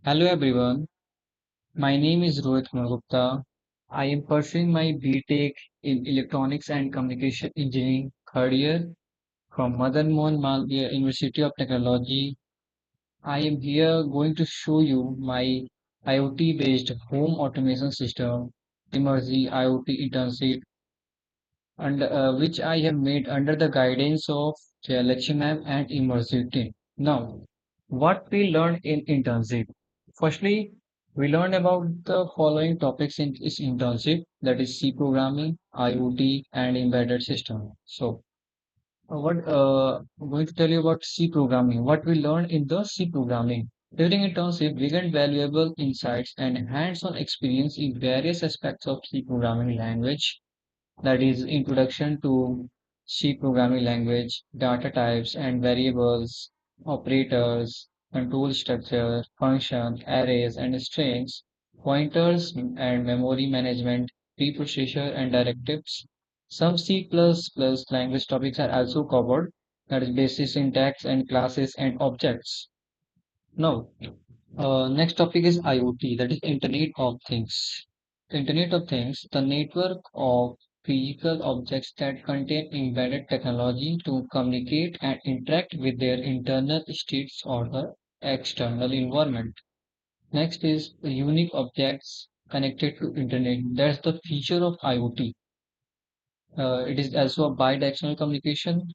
Hello everyone, my name is Rohit Gupta. I am pursuing my BTech in Electronics and Communication Engineering third year from Madan Mohan Malviya University of Technology. I am here going to show you my IoT based home automation system, Emertxe IoT internship, and which I have made under the guidance of Lecture and Emertxe team. Now, what we learned in internship. Firstly, we learned about the following topics in this internship, that is C programming, IoT, and embedded system. So, what I'm going to tell you about C programming. What we learned in the C programming. During internship, we gained valuable insights and hands-on experience in various aspects of C programming language, that is introduction to C programming language, data types and variables, operators, control structure, function, arrays and strings, pointers and memory management, preprocessor and directives. Some C++ language topics are also covered, that is basic syntax and classes and objects. Now, next topic is IoT, that is Internet of Things. Internet of Things, the network of physical objects that contain embedded technology to communicate and interact with their internal states or the external environment. Next is the unique objects connected to Internet. That's the feature of IoT. It is also a bidirectional communication.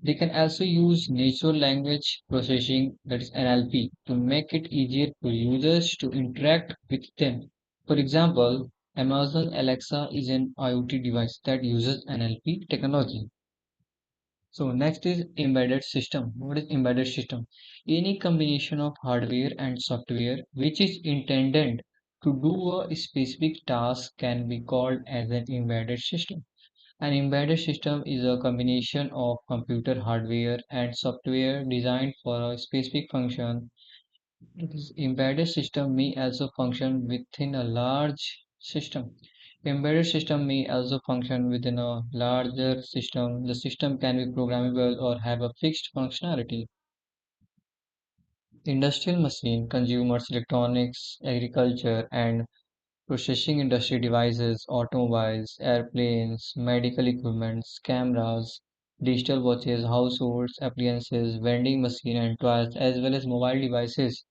They can also use natural language processing, that is NLP, to make it easier for users to interact with them. For example, Amazon Alexa is an IoT device that uses NLP technology. So next is embedded system. What is embedded system? Any combination of hardware and software which is intended to do a specific task can be called as an embedded system. An embedded system is a combination of computer hardware and software designed for a specific function. This embedded system may also function within a large system. Embedded system may also function within a larger system. The system can be programmable or have a fixed functionality. Industrial machine, consumers, electronics, agriculture, and processing industry devices, automobiles, airplanes, medical equipments, cameras, digital watches, households, appliances, vending machine and toys, as well as mobile devices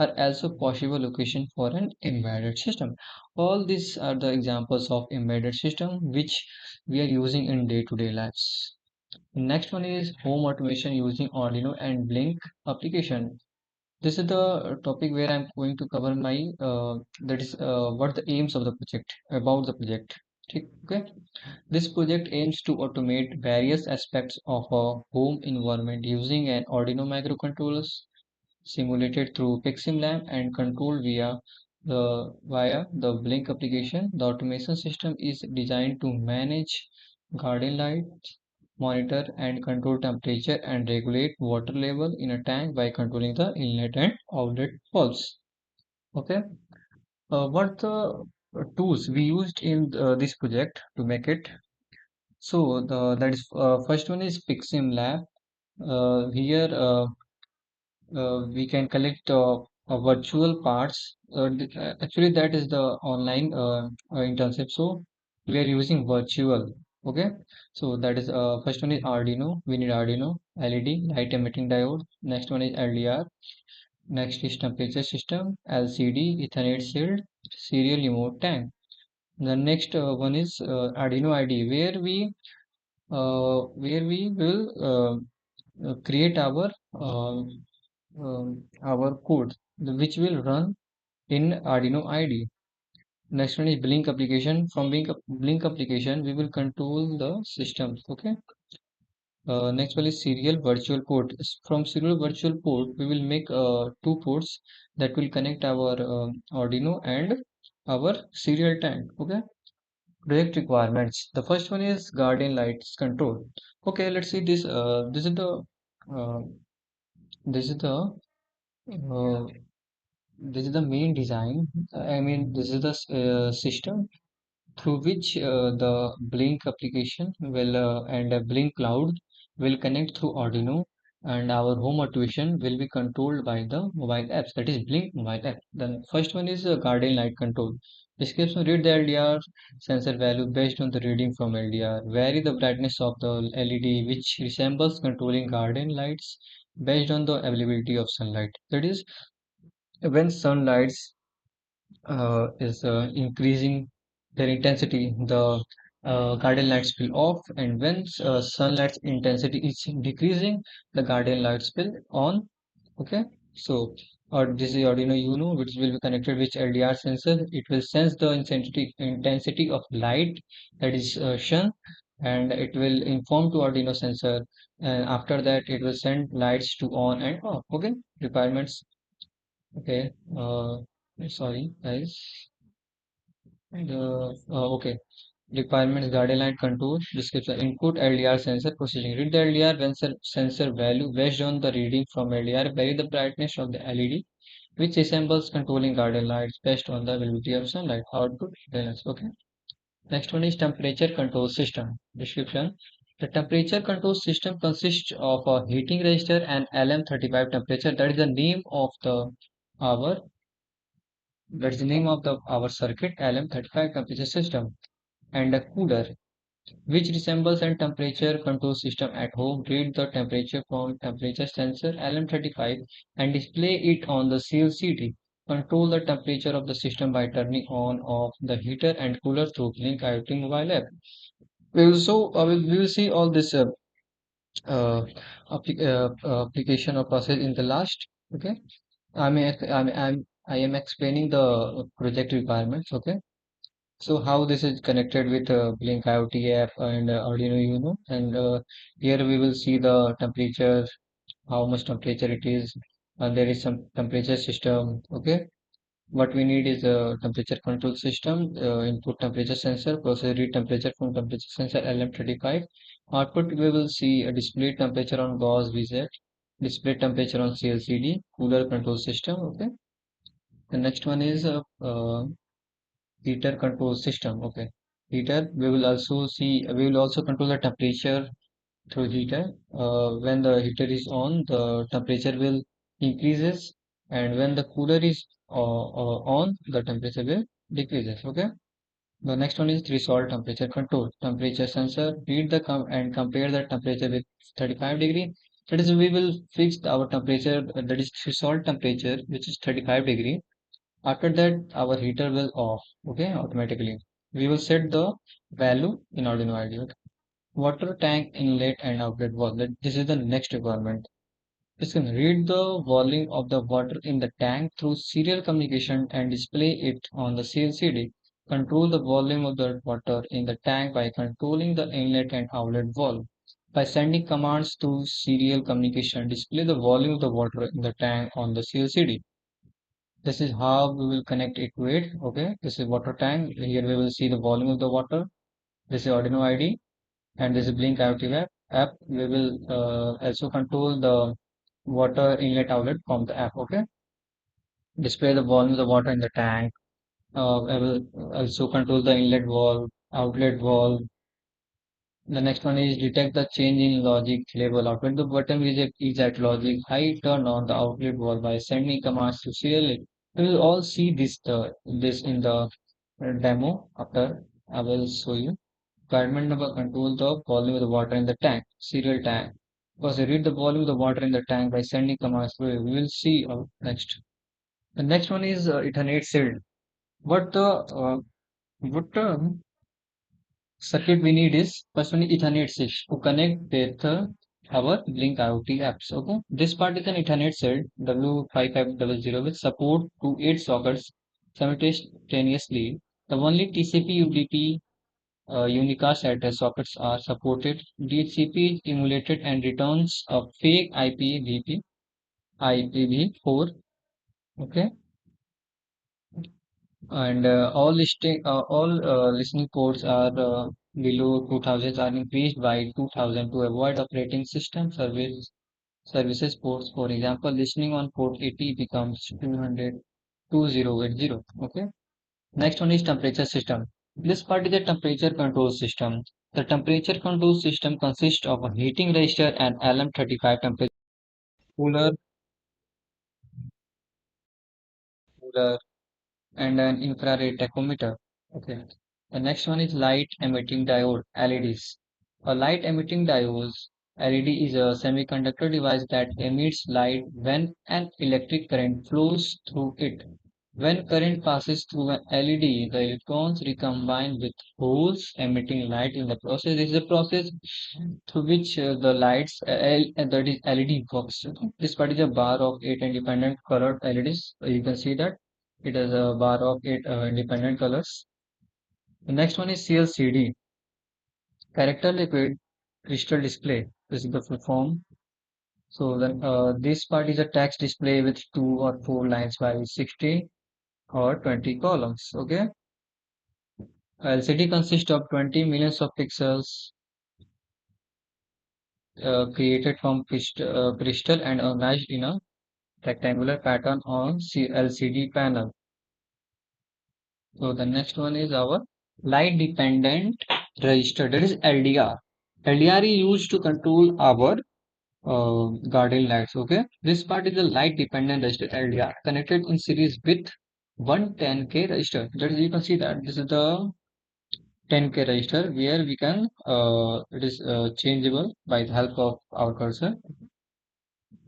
are also possible location for an embedded system. All these are the examples of embedded system which we are using in day-to-day lives. Next one is home automation using Arduino and Blink application. This is the topic where I'm going to cover my that is what the aims of the project about the project. Okay, this project aims to automate various aspects of a home environment using an Arduino microcontrollers simulated through PiximLab and controlled via the Blink application. The automation system is designed to manage garden lights, monitor and control temperature, and regulate water level in a tank by controlling the inlet and outlet valves. Okay, what the tools we used in this project to make it? So the that is first one is PiximLab. Here we can collect virtual parts. Actually, that is the online internship. So we are using virtual. Okay. So that is first one is Arduino. We need Arduino, LED, light emitting diode. Next one is LDR. Next is temperature system, LCD, Ethernet shield, serial remote tank. The next one is Arduino ID, where we will create our code which will run in Arduino ID. Next one is Blink application. From Blink application, we will control the systems. Okay. Next one is serial virtual port. From serial virtual port, we will make two ports that will connect our Arduino and our serial tank. Okay. Project requirements. The first one is guardian lights control. Okay, let's see this. Uh, this is the uh, this is the main design. I mean, this is the system through which the Blink application will and Blink Cloud will connect through Arduino. and our home automation will be controlled by the mobile apps, that is blink mobile app. Then first one is guardian light control. Description: read the LDR sensor value based on the reading from LDR. Vary the brightness of the LED, which resembles controlling guardian lights based on the availability of sunlight. That is, when sunlight is increasing their intensity, the guardian lights will off, and when sunlight's intensity is decreasing, the guardian lights will on. Okay, so this is Arduino Uno, which will be connected with LDR sensor. It will sense the intensity of light that is shown, and it will inform to Arduino sensor. And after that, it will send lights to on and off. Okay, requirements. Okay, sorry guys. Okay. Requirements: guardian light control. Description: input LDR sensor processing. Read the LDR sensor value based on the reading from LDR. Vary the brightness of the LED, which resembles controlling guardian lights based on the availability of sunlight. Output balance. Okay. Next one is temperature control system. Description: the temperature control system consists of a heating register and LM35 temperature. That is the name of the our that's the name of the our circuit, LM35 temperature system, and a cooler which resembles a temperature control system at home. Read the temperature from temperature sensor LM35 and display it on the CLCD. Control the temperature of the system by turning on off the heater and cooler through blynk IoT mobile app. We will see all this uh, application or process in the last. Okay, I am explaining the project requirements. Okay. So how this is connected with Blink IoT app and Arduino Uno, and here we will see the temperature, how much temperature it is, and there is some temperature system. Okay, what we need is a temperature control system, input temperature sensor, process read temperature from temperature sensor LM35. Output we will see a display temperature on gauge VZ, display temperature on CLCD, cooler control system. Okay, the next one is heater control system. Okay, heater we will also control the temperature through heater. When the heater is on, the temperature will increases, and when the cooler is on, the temperature will decreases. Okay, the next one is threshold temperature control. Temperature sensor read the and compare the temperature with 35 degree. That is, we will fix our temperature, that is threshold temperature, which is 35 degree. After that, our heater will off, okay, automatically. We will set the value in Arduino IDE. Okay. Water tank inlet and outlet valve. This is the next requirement. This can read the volume of the water in the tank through serial communication and display it on the CLCD. Control the volume of the water in the tank by controlling the inlet and outlet valve. By sending commands to serial communication, display the volume of the water in the tank on the CLCD. This is how we will connect it to it. Okay, this is water tank. Here we will see the volume of the water. This is Arduino ID, and this is Blink IoT app. We will also control the water inlet outlet from the app. Okay, display the volume of the water in the tank. I will also control the inlet valve, outlet valve. The next one is detect the change in logic level. When the button is at logic, I turn on the outlet valve by sending commands to serial it. We will all see this in the demo after. I will show you. Requirement number: control the volume of the water in the tank, serial tank. Because I read the volume of the water in the tank by sending commands. We will see next. The next one is Ethernet shield. What the what circuit we need is first one is Ethernet 6 to connect with our Blink IoT apps. Okay, this part is an Ethernet shield W5500 with support to 8 sockets simultaneously. The only TCP UDP unicast address sockets are supported. DHCP is emulated and returns a fake IPv4. Okay, and all listening ports are below 2000 are increased by 2000 to avoid operating system services ports. For example, listening on port 80 becomes 2080. Okay. Next one is temperature system. This part is a temperature control system. The temperature control system consists of a heating register and LM35 temperature cooler, cooler, and an infrared tachometer. Okay. The next one is light emitting diode, LEDs. A light emitting diode, LED, is a semiconductor device that emits light when an electric current flows through it. When current passes through an LED, the electrons recombine with holes emitting light in the process. This is a process through which the lights, that is LED works. This part is a bar of eight independent colored LEDs. You can see that it has a bar of eight independent colors. The next one is CLCD, character liquid crystal display. This is the full form. So then this part is a text display with two or four lines by 60 or 20 columns. Okay. LCD consists of 20 millions of pixels created from crystal and organized in a rectangular pattern on LCD panel. So the next one is our light dependent register, that is LDR. LDR is used to control our garden lights. Okay, this part is the light dependent register LDR connected in series with one 10K register. That is, you can see that this is the 10K register where we can it is changeable by the help of our cursor.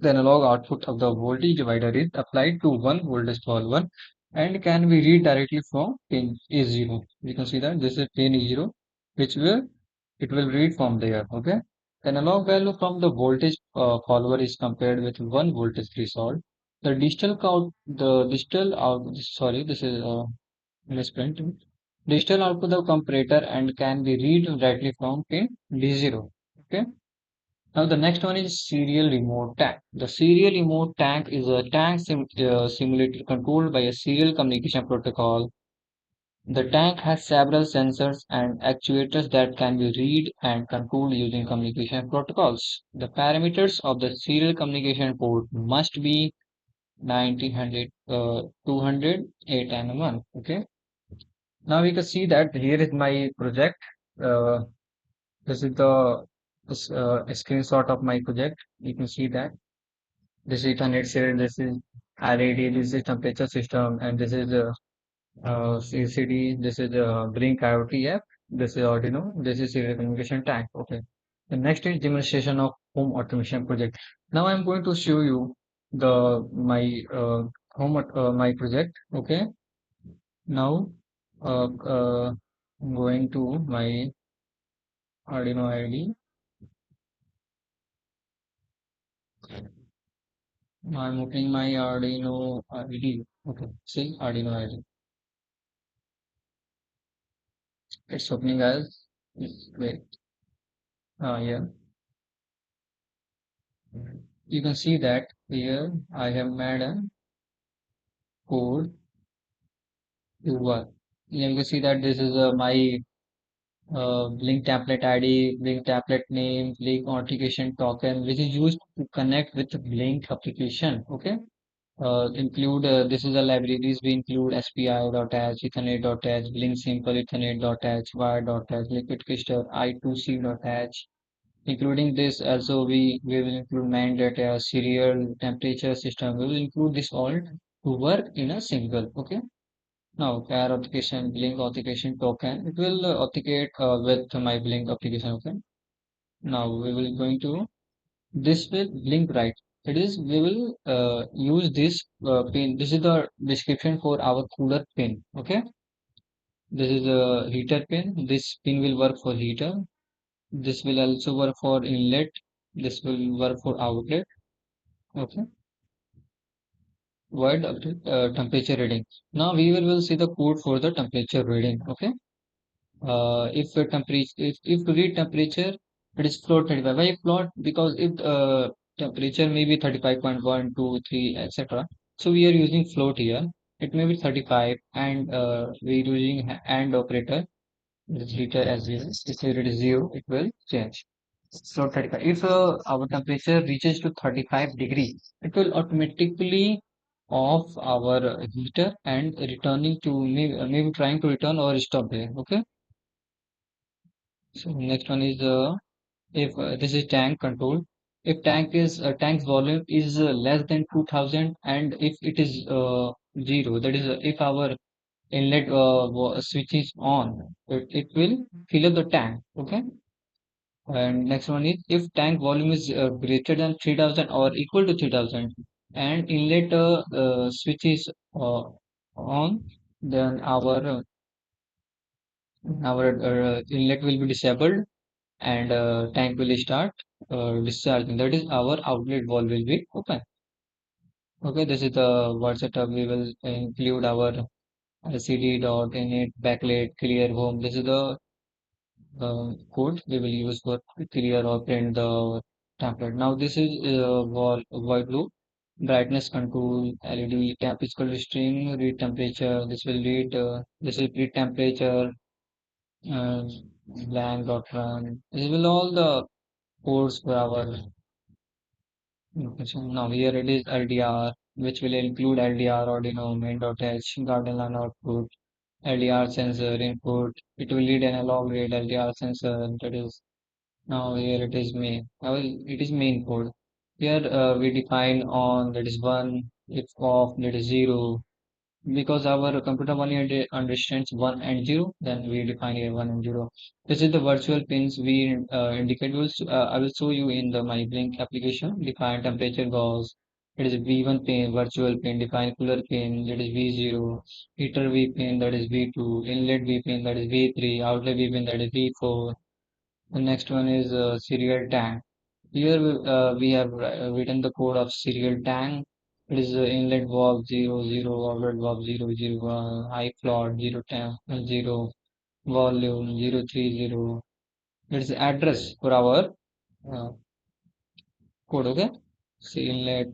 The analog output of the voltage divider is applied to one voltage solver and can be read directly from pin A0. You can see that this is pin A0, which will it will read from there. Okay. The analog value from the voltage follower is compared with one voltage threshold. The digital out, sorry, this is misprint. Digital output of comparator and can be read directly from pin D0. Okay. Now the next one is serial remote tank. The serial remote tank is a simulator controlled by a serial communication protocol. The tank has several sensors and actuators that can be read and controlled using communication protocols. The parameters of the serial communication port must be 1900, 200, 8 and 1. Okay. Now we can see that here is my project. Uh, this is the a screenshot of my project. You can see that. This is Ethernet share, this is LED, this is temperature system, and this is CCD, this is blynk IoT app, this is Arduino, this is serial communication tank. Okay. The next is demonstration of home automation project. Now I'm going to show you the my project. Okay. Now I'm going to my Arduino ID. I'm opening my Arduino ID. Okay. See Arduino ID. It's opening as wait. Yeah, you can see that here I have made a code to work. You can see that this is my blynk template ID, blynk template name, blynk authentication token, which is used to connect with the blynk application. Okay. Include this is a libraries we include SPI.h, Ethernet.h, blynk simple Ethernet.h, wire.h, liquid crystal, I2C.h. Including this, also we will include man data, serial, temperature system. We will include this all to work in a single. Okay. Now, pair authentication, blynk authentication token. It will authenticate with my blynk application. Okay. Now we will going to this will blynk right. It is we will use this pin. This is the description for our cooler pin. Okay. This is a heater pin. This pin will work for heater. This will also work for inlet. This will work for outlet. Okay. Void temperature reading. Now we will see the code for the temperature reading. Okay. If the temperature, if to read temperature, it is float 35. Why float? Because if temperature may be 35.1, 2, 3, etc. So we are using float here. It may be 35, and we are using AND operator. This heater as well. If it is 0, it will change. So 35. If our temperature reaches to 35 degree, it will automatically off our heater and returning to maybe trying to return or stop there. Okay. So next one is if this is tank control. If tank's volume is less than 2000, and if it is zero, that is if our inlet switch is on, it will fill up the tank. Okay. And next one is if tank volume is greater than 3000 or equal to 3000 and inlet switch is on, then our inlet will be disabled and tank will start discharging. That is our outlet valve will be open. Okay, this is the word setup. We will include our LCD dot init backlight clear home. This is the code we will use for clear or print the template. Now this is void loop, brightness control, LED temp is equal to string, read temperature. This will read, this will read temperature, uh, blank dot run. This will all the codes for our location. Now here it is LDR, which will include LDR, Arduino, main.h, garden line output, LDR sensor input. It will read analog read LDR sensor. That is now here it is main. Now it is main code. Here we define on that is one, if off that is zero. Because our computer only understands one and zero, then we define here one and zero. This is the virtual pins we indicate. I will show you in the my blynk application. Define temperature gauge. It is V1 pin, virtual pin. Define cooler pin. That is V0. Heater V pin. That is V2. Inlet V pin. That is V3. Outlet V pin. That is V4. The next one is serial tank. Here we have written the code of serial tank. It is inlet valve 00, outlet valve 001, high float 010, 0, volume 030. It is the address for our uh, code, okay? See inlet,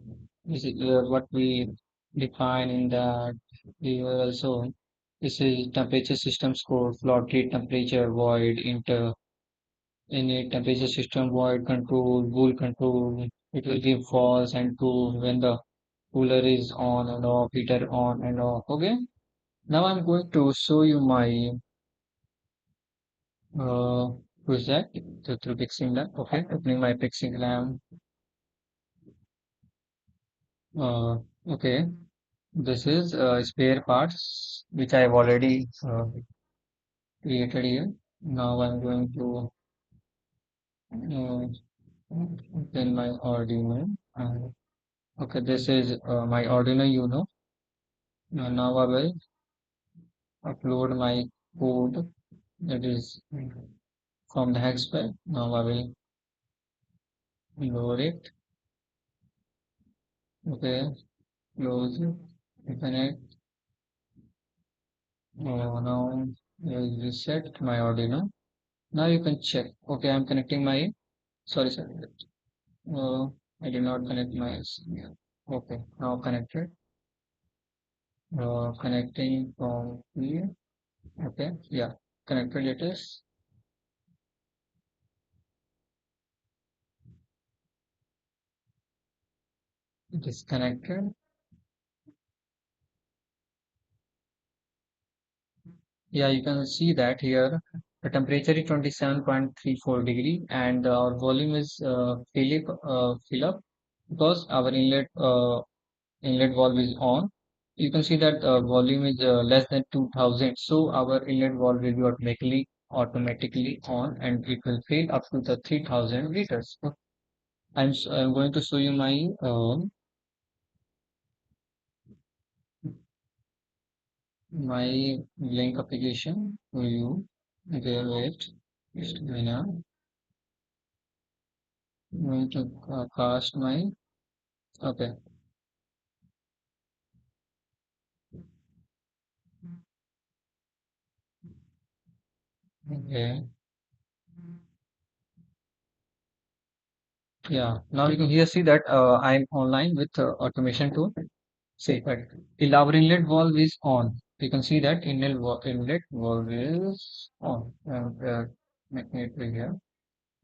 this is what we define in that. We will also, this is temperature systems code, float rate temperature, void, inter, in a temperature system void control, bool control. It will give false and true when the cooler is on and off, heater on and off. Okay. Now I'm going to show you my uh project through fixing lamp. Okay, opening my fixing lamp. Uh, okay. This is spare parts which I have already created here. Now I'm going to open my Arduino. Okay, this is my Arduino Uno. Now I will upload my code that is from the hex file. Now I will load it. Okay, close it, open it. Now I will reset my Arduino. Now you can check. Okay, I'm connecting my. Sorry. Uh, I did not connect my. Okay, now connected. Connecting from here. Okay, yeah, connected it is. Disconnected. Yeah, you can see that here the temperature is 27.34 degree and our volume is fill up because our inlet valve is on. You can see that volume is less than 2000, so our inlet valve will be automatically on and it will fill up to the 3000 liters. I'm going to show you my link application to you. Okay, wait. Just a minute. I'm going to cast my. Okay. Okay. Yeah. Now you can here see that I'm online with automation tool. See, but our inlet valve is on. You can see that inlet valve is on. Making it big here.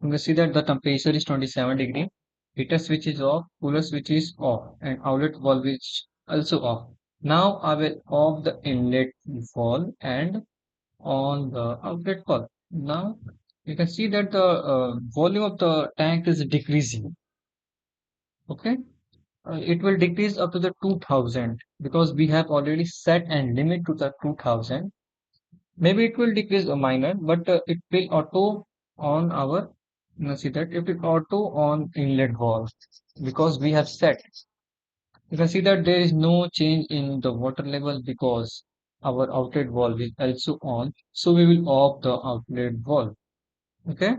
You can see that the temperature is 27 degree. Heater switch is off. Cooler switch is off, and outlet valve is also off. Now I will off the inlet valve and on the outlet valve. Now you can see that the volume of the tank is decreasing. Okay, it will decrease up to the 2000 because we have already set and limit to the 2000. Maybe it will decrease a minor, but it will auto on our, see that it will auto on inlet valve because we have set. You can see that there is no change in the water level because our outlet valve is also on. So we will off the outlet valve. Okay,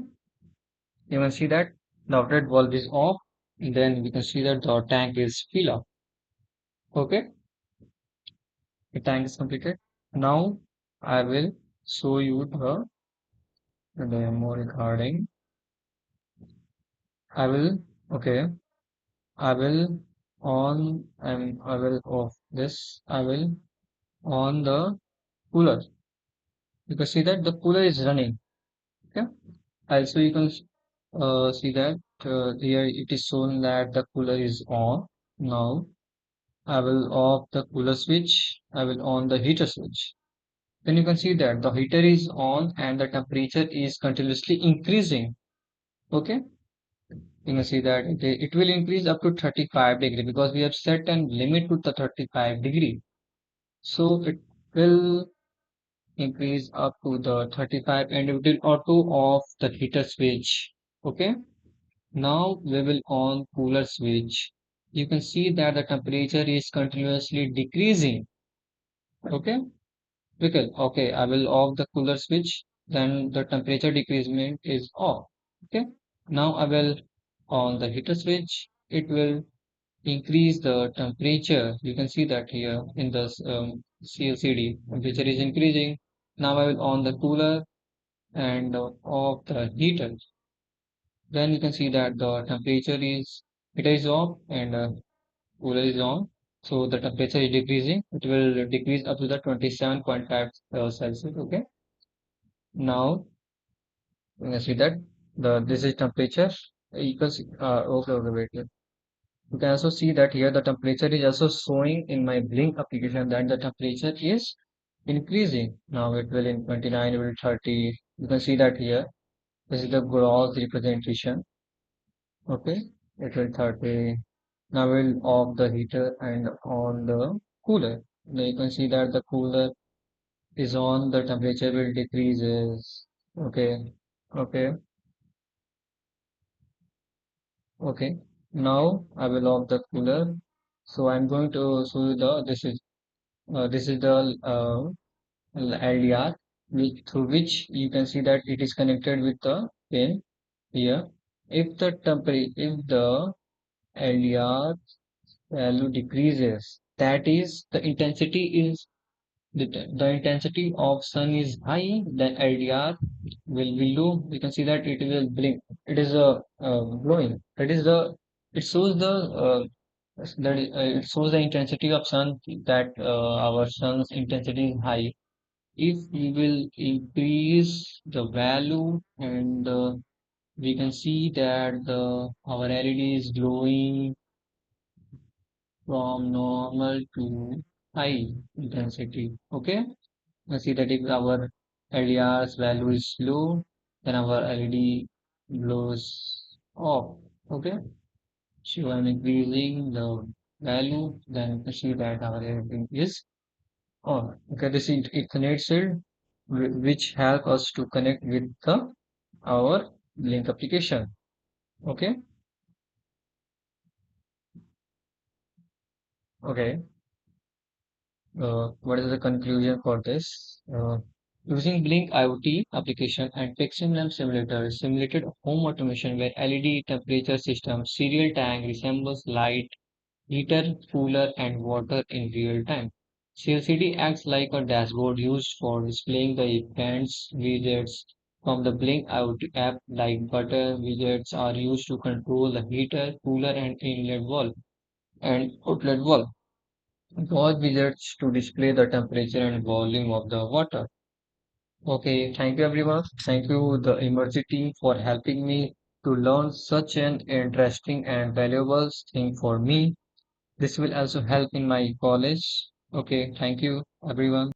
you can see that the outlet valve is off. Then we can see that the tank is fill up. Okay, the tank is completed. Now I will show you the demo regarding. I will, okay, I will on and I will off this. I will on the cooler. You can see that the cooler is running. Okay. Also, you can see that here it is shown that the cooler is on. Now I will off the cooler switch. I will on the heater switch. Then you can see that the heater is on and the temperature is continuously increasing. Okay. You can see that it will increase up to 35 degree because we have set an limit to the 35 degree. So it will increase up to the 35 and it will auto off the heater switch. Okay. Now we will on cooler switch. You can see that the temperature is continuously decreasing. Okay. Okay. I will off the cooler switch. Then the temperature decreasement is off. Okay. Now I will on the heater switch. It will increase the temperature. You can see that here in the CLCD. Temperature is increasing. Now I will on the cooler and off the heater. Then you can see that the temperature is it is off and cooler is on. So the temperature is decreasing. It will decrease up to the 27.5 Celsius. Okay. Now you can see that the this is temperature equals wait. You can also see that here the temperature is also showing in my blink application that the temperature is increasing. Now it will in 29, it will 30. You can see that here. This is the gross representation. Okay, it will 30. Now we'll off the heater and on the cooler. Now you can see that the cooler is on, the temperature will decreases. Okay, okay, okay. Now I will off the cooler. So I'm going to show you the this is the LDR through which you can see that it is connected with the pin here. If the LDR value decreases, that is the intensity is the intensity of sun is high, then LDR will be low. You can see that it will blink. It is glowing. That is the it shows the it shows the intensity of sun that our sun's intensity is high. If we will increase the value and we can see that the our LED is glowing from normal to high intensity. Okay, you see that if our LDR's value is low, then our LED glows off. Okay, so I'm increasing the value, then you can see that our LED is on. Okay, this is Ethernet shield, which help us to connect with the our link application. Okay, okay. What is the conclusion for this? Using Blink IoT application and Pixel Lamp Simulator simulated home automation where LED temperature system serial tank resembles light, heater, cooler, and water in real time. CLCD acts like a dashboard used for displaying the events widgets from the Blink IoT app like butter widgets are used to control the heater, cooler, and inlet valve and outlet valve. Pause widgets to display the temperature and volume of the water. Okay, thank you everyone. Thank you the Emertxe team for helping me to learn such an interesting and valuable thing for me. This will also help in my college. Okay, thank you everyone.